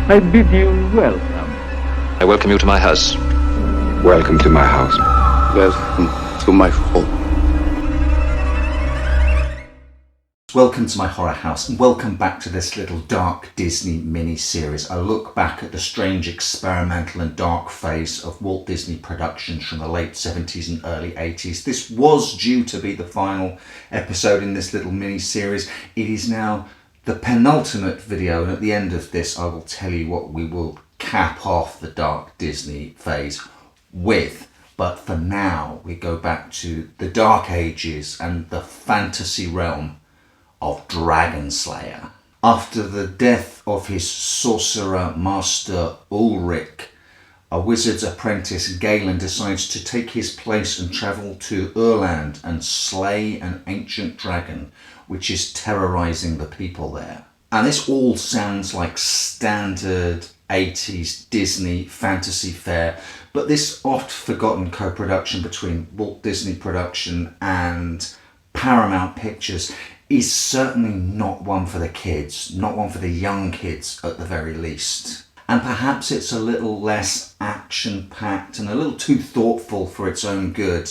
I bid you welcome. I welcome you to my house. Welcome to my house. Welcome to my home. Welcome to my horror house, and welcome back to this little dark Disney mini-series. I look back at the strange experimental and dark phase of Walt Disney productions from the late 70s and early 80s. This was due to be the final episode in this little mini-series. It is now the penultimate video, and at the end of this I will tell you what we will cap off the dark Disney phase with. But for now, we go back to the Dark Ages and the fantasy realm of Dragonslayer. After the death of his sorcerer master Ulrich, a wizard's apprentice Galen decides to take his place and travel to Urland and slay an ancient dragon which is terrorizing the people there. And this all sounds like standard 80s Disney fantasy fare, but this oft-forgotten co-production between Walt Disney Production and Paramount Pictures is certainly not one for the kids, not one for the young kids at the very least. And perhaps it's a little less action-packed and a little too thoughtful for its own good,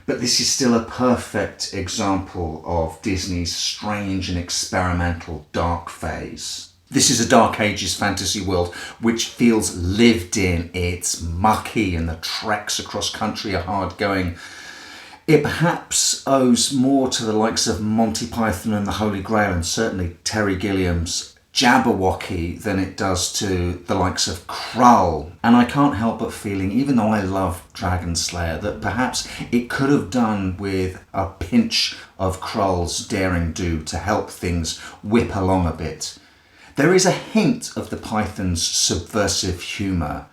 but this is still a perfect example of Disney's strange and experimental dark phase. This is a Dark Ages fantasy world which feels lived in. It's mucky and the treks across country are hard going. It perhaps owes more to the likes of Monty Python and the Holy Grail, and certainly Terry Gilliam's Jabberwocky, than it does to the likes of Krull. And I can't help but feeling, even though I love Dragonslayer, that perhaps it could have done with a pinch of Krull's daring do to help things whip along a bit. There is a hint of the Python's subversive humour.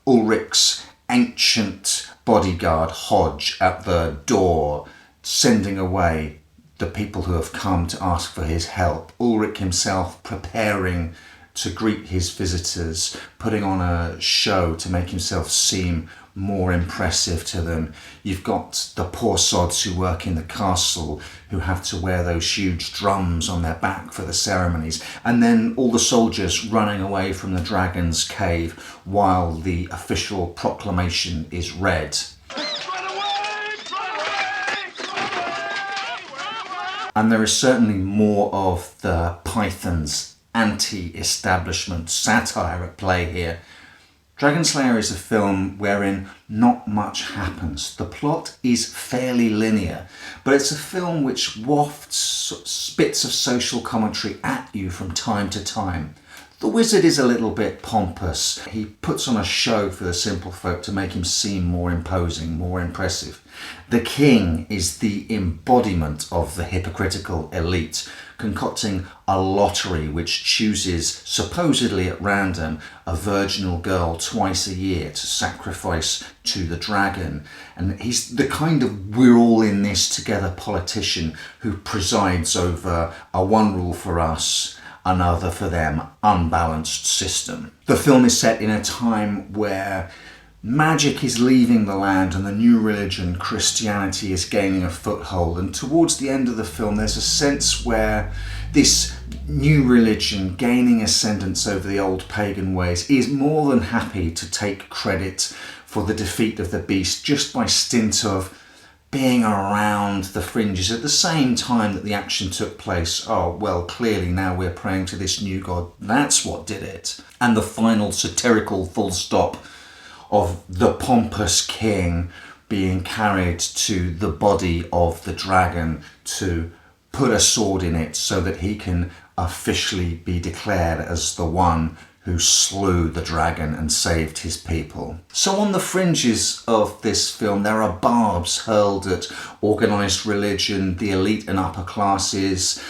Ulrich's ancient bodyguard Hodge at the door, sending away the people who have come to ask for his help. Ulrich himself preparing to greet his visitors, putting on a show to make himself seem more impressive to them. You've got the poor sods who work in the castle who have to wear those huge drums on their back for the ceremonies, and then all the soldiers running away from the dragon's cave while the official proclamation is read. And there is certainly more of the Python's anti-establishment satire at play here. Dragonslayer is a film wherein not much happens. The plot is fairly linear, but it's a film which wafts bits of social commentary at you from time to time. The wizard is a little bit pompous. He puts on a show for the simple folk to make him seem more imposing, more impressive. The king is the embodiment of the hypocritical elite, concocting a lottery which chooses, supposedly at random, a virginal girl twice a year to sacrifice to the dragon. And he's the kind of we're all in this together politician who presides over a one rule for us, another for them, unbalanced system. The film is set in a time where magic is leaving the land and the new religion, Christianity, is gaining a foothold. And towards the end of the film, there's a sense where this new religion, gaining ascendance over the old pagan ways, is more than happy to take credit for the defeat of the beast just by stint of being around the fringes at the same time that the action took place. Oh, well, clearly now we're praying to this new god. That's what did it. And the final satirical full stop of the pompous king being carried to the body of the dragon to put a sword in it so that he can officially be declared as the one who slew the dragon and saved his people. So on the fringes of this film, there are barbs hurled at organised religion, the elite and upper classes,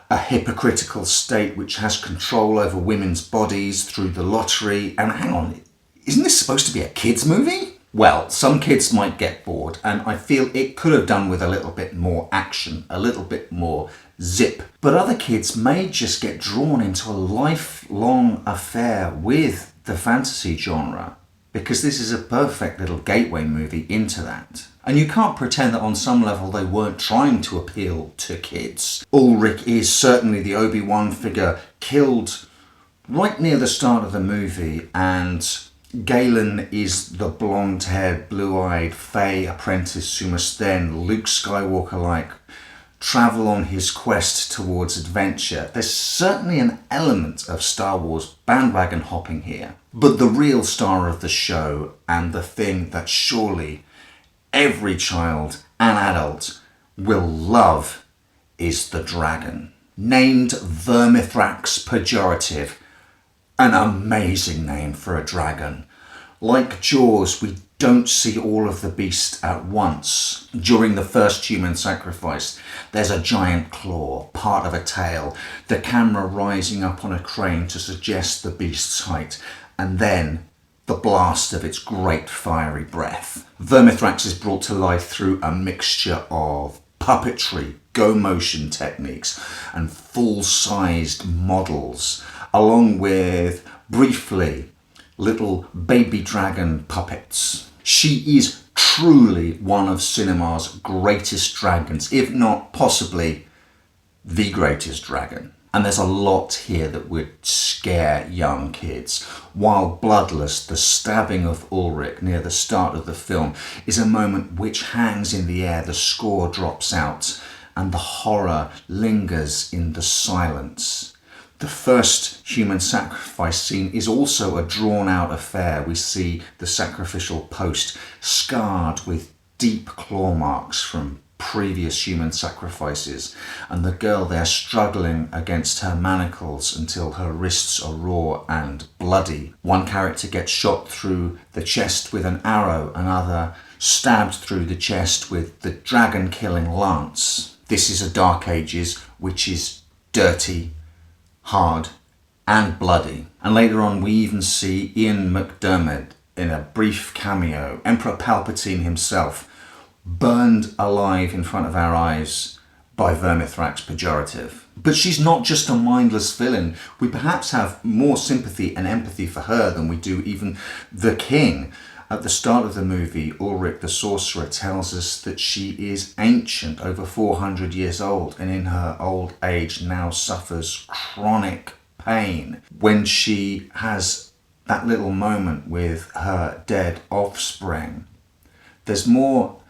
a hypocritical state which has control over women's bodies through the lottery. And hang on, isn't this supposed to be a kids' movie? Well, some kids might get bored, and I feel it could have done with a little bit more action, a little bit more zip. But other kids may just get drawn into a lifelong affair with the fantasy genre, because this is a perfect little gateway movie into that. And you can't pretend that on some level they weren't trying to appeal to kids. Ulrich is certainly the Obi-Wan figure, killed right near the start of the movie, and Galen is the blonde-haired, blue-eyed Fey apprentice who must then, Luke Skywalker-like, travel on his quest towards adventure. There's certainly an element of Star Wars bandwagon hopping here. But the real star of the show, and the thing that surely every child and adult will love, is the dragon. Named Vermithrax Perjorative, an amazing name for a dragon. Like Jaws, we don't see all of the beast at once. During the first human sacrifice, there's a giant claw, part of a tail, the camera rising up on a crane to suggest the beast's height, and then the blast of its great fiery breath. Vermithrax is brought to life through a mixture of puppetry, go-motion techniques, and full-sized models, along with, briefly, little baby dragon puppets. She is truly one of cinema's greatest dragons, if not possibly the greatest dragon. And there's a lot here that would scare young kids. While bloodless, the stabbing of Ulrich near the start of the film is a moment which hangs in the air, the score drops out, and the horror lingers in the silence. The first human sacrifice scene is also a drawn-out affair. We see the sacrificial post scarred with deep claw marks from previous human sacrifices, and the girl there struggling against her manacles until her wrists are raw and bloody. One character gets shot through the chest with an arrow, another stabbed through the chest with the dragon-killing lance. This is a Dark Ages which is dirty, hard and bloody. And later on we even see Ian McDiarmid in a brief cameo, Emperor Palpatine himself, burned alive in front of our eyes by Vermithrax Perjorative. But she's not just a mindless villain. We perhaps have more sympathy and empathy for her than we do even the king. At the start of the movie, Ulrich the sorcerer tells us that she is ancient, over 400 years old, and in her old age now suffers chronic pain. When she has that little moment with her dead offspring, there's more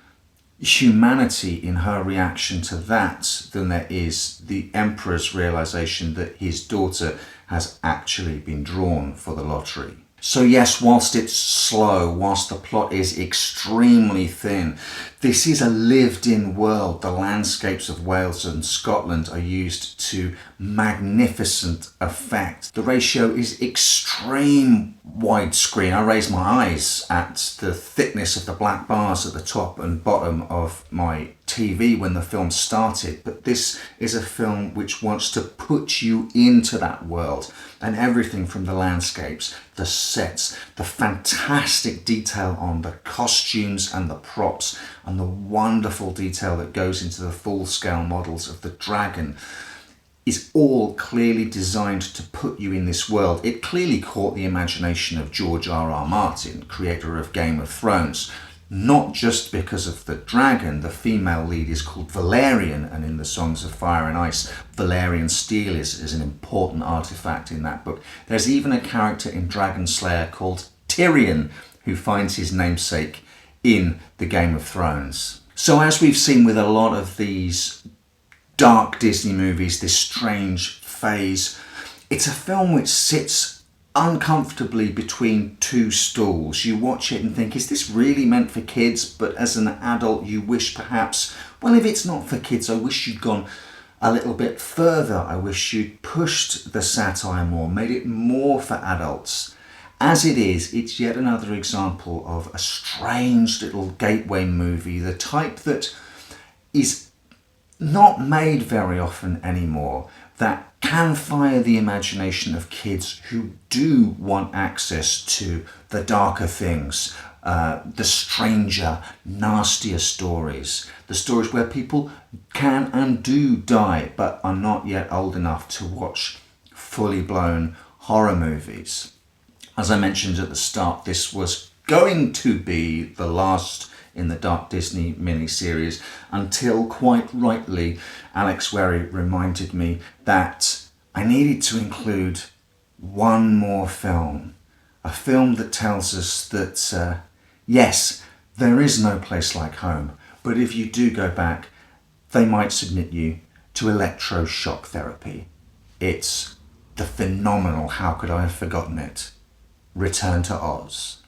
humanity in her reaction to that than there is the Emperor's realization that his daughter has actually been drawn for the lottery. So yes, whilst it's slow, whilst the plot is extremely thin, this is a lived-in world. The landscapes of Wales and Scotland are used to magnificent effect. The ratio is extreme widescreen. I raise my eyes at the thickness of the black bars at the top and bottom of my TV when the film started, but this is a film which wants to put you into that world, and everything from the landscapes, the sets, the fantastic detail on the costumes and the props, and the wonderful detail that goes into the full-scale models of the dragon is all clearly designed to put you in this world. It clearly caught the imagination of George R.R. Martin, creator of Game of Thrones, not just because of the dragon. The female lead is called Valerian, and in the Songs of Fire and Ice, Valerian steel is an important artifact in that book. There's even a character in Dragonslayer called Tyrion, who finds his namesake in the Game of Thrones. So as we've seen with a lot of these dark Disney movies, this strange phase, it's a film which sits uncomfortably between two stools. You watch it and think, is this really meant for kids? But as an adult, you wish perhaps, well, if it's not for kids, I wish you'd gone a little bit further. I wish you'd pushed the satire more, made it more for adults. As it is, it's yet another example of a strange little gateway movie, the type that is not made very often anymore, that can fire the imagination of kids who do want access to the darker things, the stranger, nastier stories, the stories where people can and do die but are not yet old enough to watch fully blown horror movies. As I mentioned at the start, this was going to be the last in the Dark Disney miniseries until, quite rightly, Alex Werry reminded me that I needed to include one more film. A film that tells us that, yes, there is no place like home, but if you do go back, they might submit you to electroshock therapy. It's the phenomenal, how could I have forgotten it, Return to Oz.